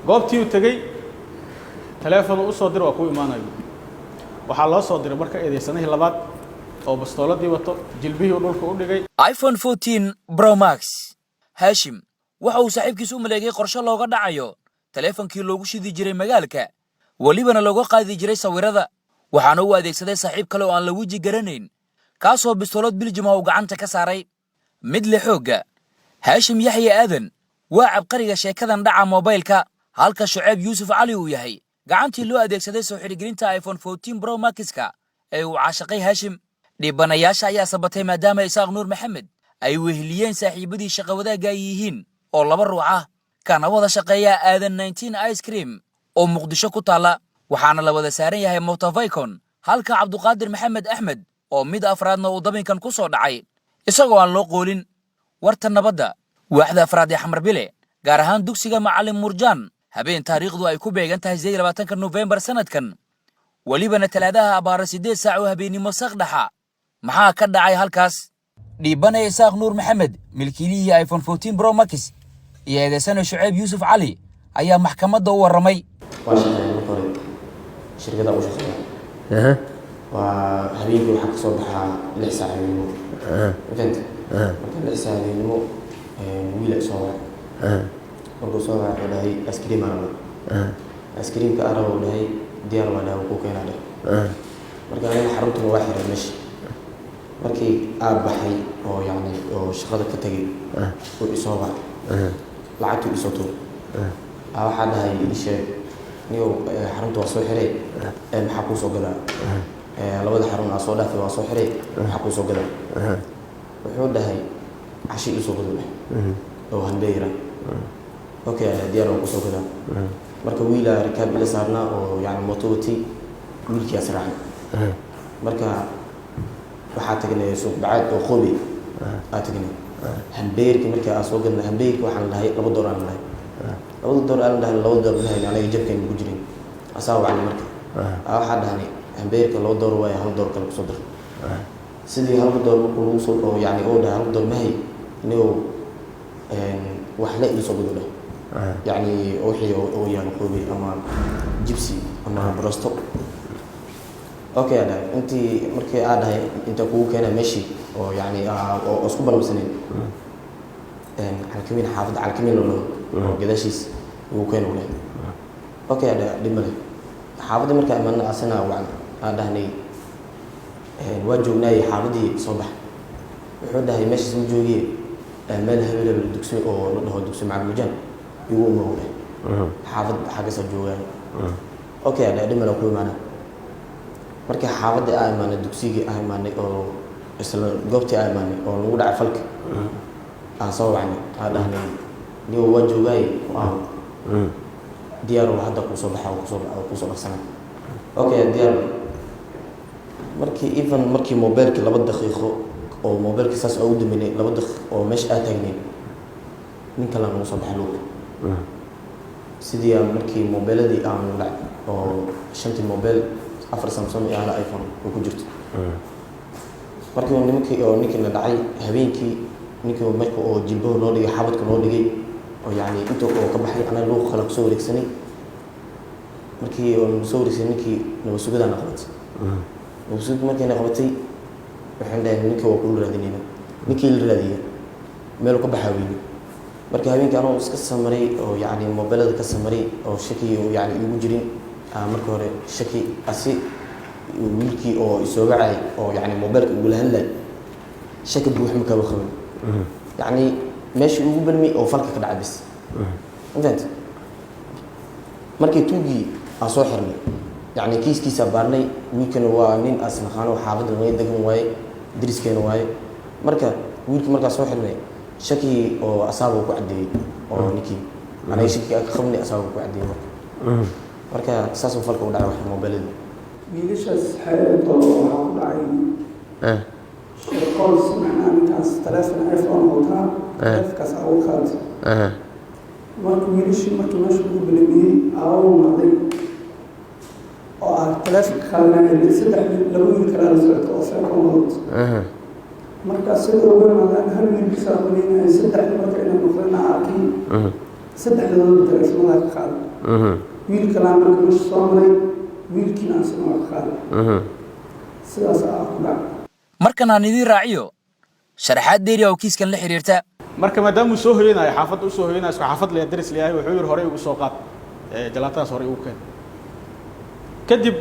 goobtii uu tagay telefoon u soo diray waa ku imaanayo waxa loo soo diray marka eedeysanay labaad oo bastooladii wato jilbihii dhulka u dhigay iPhone 14 Pro Max Hashim waxa uu saaxiibkiisu u maleegay qorshe looga dhacayo telefoonkii loogu shidi jiray magaalka walibana looga qaadi jiray sawirada waxaana uu adeegsaday saaxiib kale oo aan la wiji garanayn kaasoo bistoolad Belgium uu gacanta ka saaray mid la xooga Hashim Yahya Aadan waa cabqariga sheekadan dhaca mobilka halka Shucayb Yuusuf Cali uu yahay gacantii loo adeegsaday soo xirigelinta iPhone 14 Pro Max-ka ee uu caashaqay Hashim dhibanayaasha ayaa sabatay maadaama Isaaq Nuur Maxamed ay weheliyeen saaxiibadii shaqo wadaaga yihiin oo laba ruux ah kana wada shaqeeya Aadan 19 Ice Cream oo Muqdisho ku taala waxaana la wada saaran yahay Motovicon halka Cabduqaadir Maxamed Axmed oo mid afraadna uu dabinkan ku soo dhacay isagoo aan loo qoolin warta nabadda waaxda afraad ee Xamar Bile gaar ahaan dugsiga Macallin Murjaan habeen taariikhdu ay ku beegan tahay 20 November sanadkan walibana talaadaha abaar 8 saac oo habeenimo saqdhaxa maxaa ka dhacay halkaas dhibanay Isaaq Nuur Maxamed milkiilihii iPhone 14 Pro Max iyo eedeysana Shucayb Yuusuf Cali ayaa maxkamadda u waramay shirkada u shaqeeya habeenkii waxaa kasoo baxaa 6 saac habeenimo marka 6 saac habeenimo wiil soo wacay markuu soo wacay dhahay askariim askariimka arabo dhahay diyaar waa dhaw ku keenay marka aniga xarunta waa xiray meesha markii aad baxay oo yani oo shaqada ka tagay oo isoo wacay lacagtu isoo tuur waxa dhahay ishe niyo xarunta waa soo xiray maxaa ku soo gadaa labada xarun soo dhaafay waa soo xiray maxaa ku soo gadaa wuxuu dhahay cashi isoo gadaa oo hanbeera okay diyaar waa ku soo gadaa marka wiila rikaab ila saarna oo yani moototi wiilkii asraacay marka waxaa tagnay suuq bacaad oo qobi tagnay hanbeerki markii aan soo gadnay hanbeerki waxaan lahay $2 aan lahay $2 aan lahay $2 aniga jabkeen ku jirin asaa wacay marka waxa dhahnay hanbeerka $2 way $1 kale ku soo dir sidii $1 markuu lagu soo oo yani oo dhahay $1 mahay inuu wax la ii soo gudbay يعني وحي أو يعني قوي أما جيبسي أما برستو أوكي هذا أنت مركي هذا أنت كوك هنا ماشي أو يعني أو أسكوب المسنين على كمين حافظ على كمين لونه كذا شيء وكان ولا أوكي هذا دمله حافظ مركي أمانة أسنا وعن هذا هني وجه ناي حافظي صباح وحده هي ماشي سمجوجي مالها ولا بالدكسي أو هو الدكسي مع المجان يقوم هو حافظ حاجة سجوان أوكي هذا دم لو كل معنا مركي حافظ أيمن الدكسيجي أيمن أو إسلا جوبتي أيمن أو نقول عفلك أصور عني هذا هني اللي هو وجه جاي دياره هذا كوسبحة وكوسبح سنة أوكي ديار مركي إيفن مركي موبايلك لبده خيخو أو موبايلك ساس عود مني لبده أو مش أتجني من كلام مصبح لوك سيدي مركي موبايلدي aan lacag oo shantii mobile 4 Samsung iyo hal iPhone ku jirto markii ninkii la dhacay habeenkii ninkii markii oo jilbo loo dhigay xabadka loo dhigay oo yani inta oo ka baxay ana loo khalaq soo wareegsanay markii oo soo wareegsanay ninkii noo sugada qabatay oo sugad markii ay qabatay waxaan dhahay ninkii oo ku raadinayna ninkii la raadiyay meel ka baxay marka habeenkii aan iska samaray oo yani mobilada ka samaray oo shaki oo yani igu jirin marka hore shaki asi wiilkii oo isoo wacay oo yani mobilka ugu lahanlay shaki buux ma ka qabin yani meeshii ugu balmi oo falka ka dhacay bis inta markii tuugi soo xirnay yani kiiskiisa baarnay wiilkana waa nin asna khano xaafadda way degan way driskeena way marka wiilkii marka soo xirnay shaki oo asaabo ku cadeeyay oo ninkii ana shaki ka qabnay asaabo ku cadeeyay marka saas oo falka u dhacay wax mobilada wiilashaas xeeto waxa u dhacay shirkool macnaha telefoon iPhone wataa dadkaas oo qaad marka wiilashii markii meesha ugu bilaabay oo maday oo telefoon kale saddex laba wiil kale la socdo oo feekoon marka sidoo weyn aan hal wiil saarnay saddex markay noqdeen arkay saddexdooda taleefanada ka qaaday wiilka laan marka meesha soo maray wiilkiina aan soo ka qaaday sidaas ku dhacay markan aan idin raaciyo sharaxaad dheeri oo kiiskan la xiriirta marka maadaama uu soo hoynayo xaafadda u soo hoynayo isku xaafad leeyahay daris leeyahay wuxuu yiri hore ugu soo qaad jalaataas hore ugu keen kadib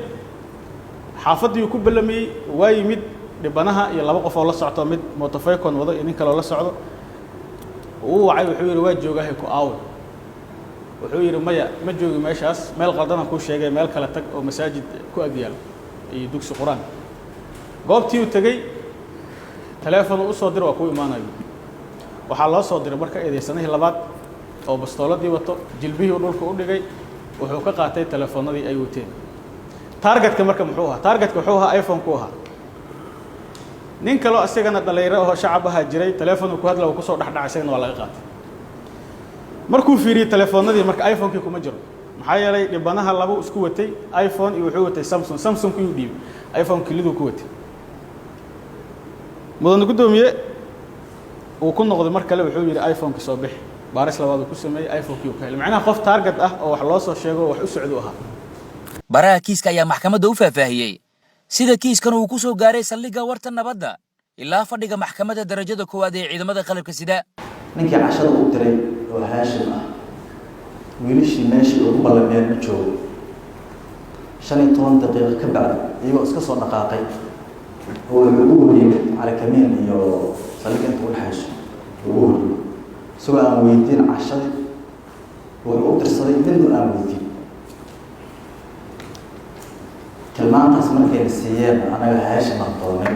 xaafaddii ku ballamay waa yimid dhibanaha iyo laba qof oo la socdo mid motofaykon wado iyo nin kale oo la socdo uu wacay wuxuu yiri waa joogahay ku aaw wuxuu yiri maya ma joogi meeshaas meel qaldan ku sheegay meel kale tag oo masaajid ku agyaal iyo dugsi quraan goobtii uu tagay telefoon u soo diray waa ku imaanayo waxaa loo soo diray marka eedeysanihii labaad oo bastooladii wato jilbihii dhulka u dhigay wuxuu ka qaatay telefoonadii ay wateen targetka marka muxuu ahaa targetka wuxuu ahaa iPhone ku ahaa nin kale oo asagana dhalinyaro oo shacab ah jiray telefoon ku hadla ku soo dhaxdhacay isagana waa laga qaatay markuu fiiriyay telefoonadii marka iPhone-kii kuma jiro maxaa yeelay dhibanaha laba isku watay iPhone iyo wuxuu watay Samsung ku dhiib iPhone kilidu ku watay mudan gudoomiye uu ku noqday mar kale wuxuu yiri iPhone-ki soo bixi baaris labaad ku sameeyay iPhone-kii ka helay macnaha qof target ah oo wax loo soo sheego wax u socdo ahaa baraha kiiska ayaa maxkamadda u faahfaahiyay sida kiiskan uu ku soo gaaray saldhigga warta nabadda ilaa fadhiga maxkamadda darajada koowaad ee ciidamada qalabka sida ninkii cashada u diray oo Haashim ah wiilashii meeshii ugu ballameen u joogo 15 daqiiqo ka bacdi iyagoo iska soo dhaqaaqay oo ugu yimid cali kamiin iyo saldhigga inta u dhaxayso ugu soo aan weydiin cashadii wuxuu u dirsaday mid aan weydiin tilmaantaas markay siiyeen anaga Haashim aan doonay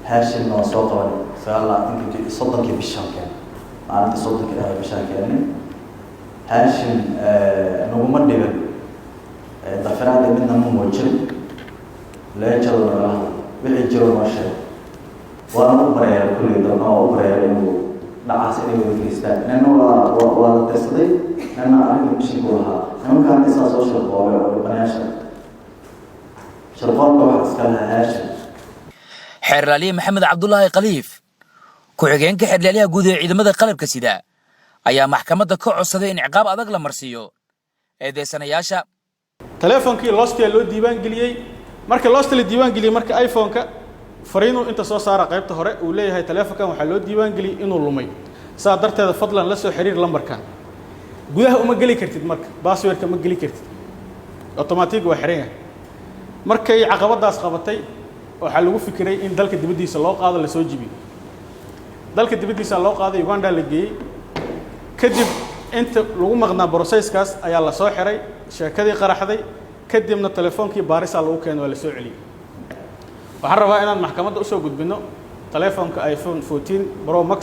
Haashim noo soo qaban sagaal intii 30 bishan keen maalinta 30 bishan keen Haashim naguma dhigan dafaraada midna ma muujin leejado wixii jiro ma sheeg waan u bareeray kulli dadna oo u bareeray inuu dhacaas inay weydiistaan nana waa dirsaday nana aniga bishan ku lahaa nimankaan isaa soo shaqoobay oo banaasha xeerlaaliye maxamed cabdullaahi khaliif ku-xigeenka xeerlaaliyaha guud ee ciidamada qalabka sida ayaa maxkamadda ka codsaday in ciqaab adag la marsiiyo eedeysanayaasha telefoonkii loostia loo diiwaan geliyey marka loosta la diiwaan geliyey marka iPhone-ka fariinu inta soo saara qaybta hore uu leeyahay telefoonkan waxaa loo diiwaan geliyey inuu lumay saa darteeda fadlan la soo xiriir lambarkan gudaha uma geli kartid marka passwordka ma geli kartid automatic waa xiran yahay markay caqabadaas qabatay waxa lagu fikiray in dalka dibadiisa loo qaado la soo jibiyo dalka dibadiisa loo qaaday Uganda la geeyay kadib inta lagu maqnaa processkaas ayaa la soo xiray shirkadii qaraxday kadibna telefoonkii baarisa lagu keenay waa la soo celiyay waxaan rabaa inaan maxkamadda u soo gudbino telefoonka iPhone 14 Pro Max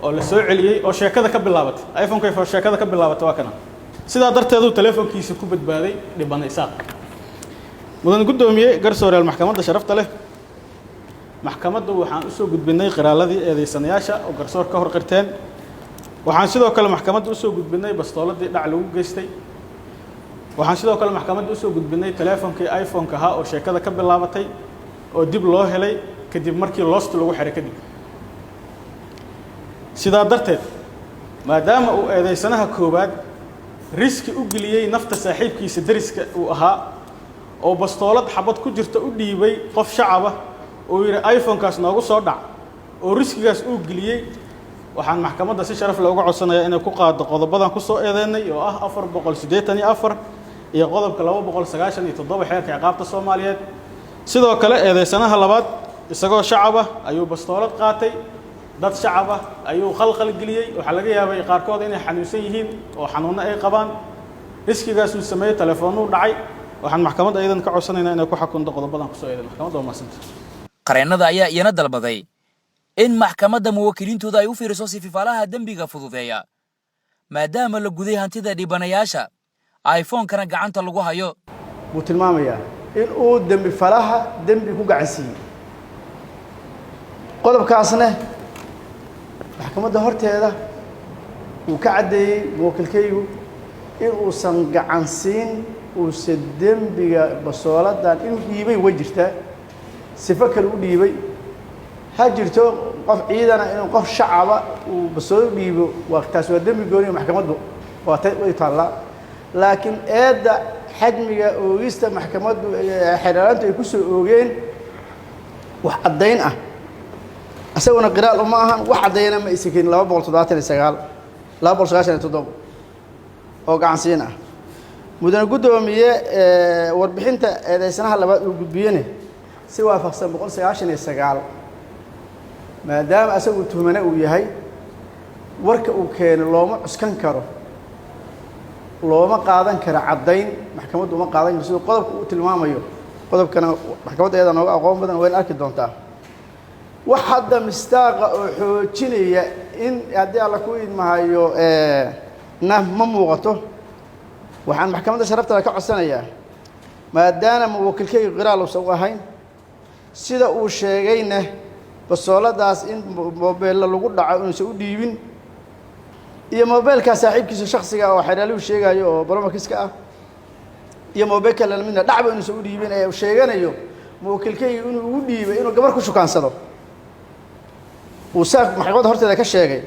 oo la soo celiyay oo sheekada ka bilaabatay iPhone-ka sheekada ka bilaabatay waa kana sidaa darteedu telefoonkiisa ku badbaaday dhibanaysa mudan gudoomiye garsoorayaal maxkamadda sharafta leh maxkamaddu waxaan u soo gudbinay qiraaladii eedeysanayaasha oo garsoor ka hor qirteen waxaan sidoo kale maxkamadda u soo gudbinay bastooladii dhac lagu geystay waxaan sidoo kale maxkamadda u soo gudbinay telefoonkii iPhone-ka ahaa oo sheekada ka bilaabatay oo dib loo helay kadib markii loost lagu xiray kadib sidaa darteed maadaama uu eedeysanaha koowaad riski u geliyey nafta saaxiibkiisa dariska uu ahaa oo bastoolad xabad ku jirta u dhiibay qof shacab ah oo yiri iPhone-kaas noogu soo dhac oo riskigaas uu geliyay waxaan maxkamadda si sharaf leh uga codsanayaa inay ku qaado qodobadan ku soo eedeynay oo ah 484 iyo qodobka 297 xeerka ciqaabta Soomaaliyeed sidoo kale eedeysanaha labaad isagoo shacab ah ayuu bastoolad qaatay dad shacab ah ayuu khalkhal geliyay waxa laga yaabay qaarkood inay xanuunsan yihiin oo xanuuno ay qabaan riskigaas uu sameeyay telefoon uu dhacay waxaan maxkamadda aydan ka codsanaynaa inay ku xukunto qodobadan ku soo eedeyn maxkamadda waa maasanta qareennada ayaa iyana dalbaday in maxkamadda muwakkiliintooda ay u fiiriso sififaalaha dembiga fududeeya maadaama la guday hantida dhibanayaasha iPhone-kana gacanta lagu hayo buu tilmaamayaa in uu dembi falaha dembi ku gacansiiyey qodobkaasna maxkamadda horteeda uu ka caddeeyey muwakkilkaygu in uusan gacansiin uusan dembiga basooladan inuu dhiibay way jirtaa sifo kale u dhiibay ha jirto qof ciidana inuu qof shacaba uu basoolo dhiibo waa taas waa dembi gooni maxkamaddu ويطلع لكن إذا حجمه ويست محكمات حرارته يكسر أوجين وحدين أسوينا قراءة معها وحدينا ما يسكين لا بول صدات السجال لا بول شاشة تضرب أو قعنسينا مدن قدومية وربحنت إذا سنها اللي بيجينه سوى فقسم بقول سياشن السجال ما دام أسوي تهمنا وياهي ورك وكان لوما اسكن كرو لوما قادن كرا عدين محكمة وما قادن بس قلب تلماميو قلب كان محكمة أيضا نوع أقوم بدن وين أكيد دونتا واحد مستاق حوجينيا إن أدي على كوين ما هيو نه مموقته وحن محكمة شربت لك عسنية ما دانا موكل كي غير لو سواهين سيدا وشيغينه بسولة داس إن موبايل لو قد عاون سعوديين يا موبايل كصاحب كيس شخصي أو حرالي وشيغا يو برا كيسكا يا موبايل كلا منا لعبة إنه سعوديين أو شيغانا يو موكل كي إنه ودي إنه قبرك شو كان صلوا وساق محكمة هرت ذاك الشيء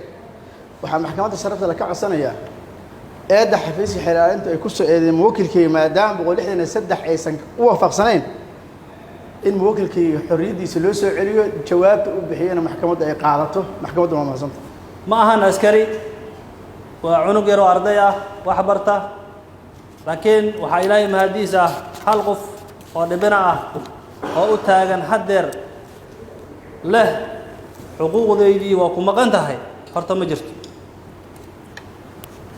وحن محكمة شربت لك عسنية أده حفيزي حلال أنت يكسر إذا موكل كي ما دام بقول إحنا نسدح أيسن وفق سنين إن موكل كي حريدي سلوسه عليه جواب بحينا محكمة قاعدته محكمة ما مهزمت ما هن عسكري وعنق يرو أرضية وحبرته لكن وحيلاي مهديسة حلقف ودبنا أو تاجن حدر له حقوق ذي وكم قنتهاي فرط مجرت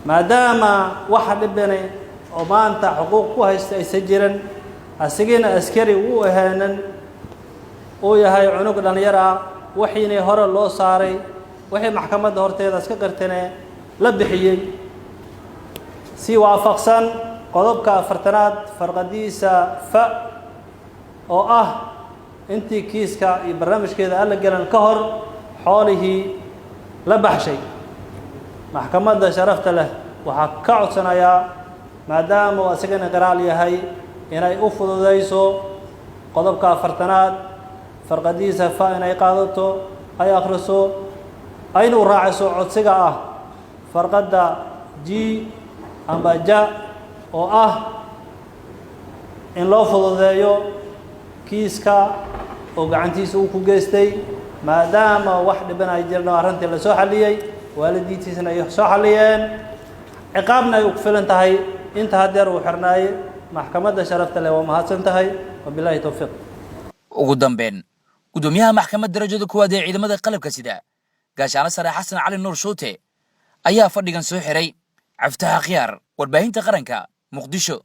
ما دام واحد ابني وما أنت حقوقه يسجلن السجين عسكري وهنا وياهي عنق لن يرى وحين هر الله صاري وحي محكمة هرتي ذا سكرتنا لبحيي سي وافقسن قضبك فرتنات فرقديسة أو أنت كيسكا برنامج كذا قال جل الكهر حاله لبح شيء محكمة شرفت له وحكعت سنايا ما دام وسجن قرالي هاي إن أي أفضل ذيسو قضبك فرتنات فرقديسة فإن أي قادته أي أخرسو أين الراعسو عدسقة فرقد جي أم جاء أو إن لو فضل ذيو كيسكا وقعنتيسو كوجستي ما دام واحد بنا يجرنا أرنتي لسوح ليي والدي تيسنا يسوح ليين عقابنا يقفل انتهي انتهى دير وحرناي محكمة شرفت له ومهات انتهي وبالله توفيق ugu dambeyn gudoomiyaha maxkamadda darajada koowaad ee ciidamada qalabka sida gaashaana sare xasan cali nuur shuute ayaa fadhigan soo xiray caftaha khiyaar warbaahinta qaranka muqdisho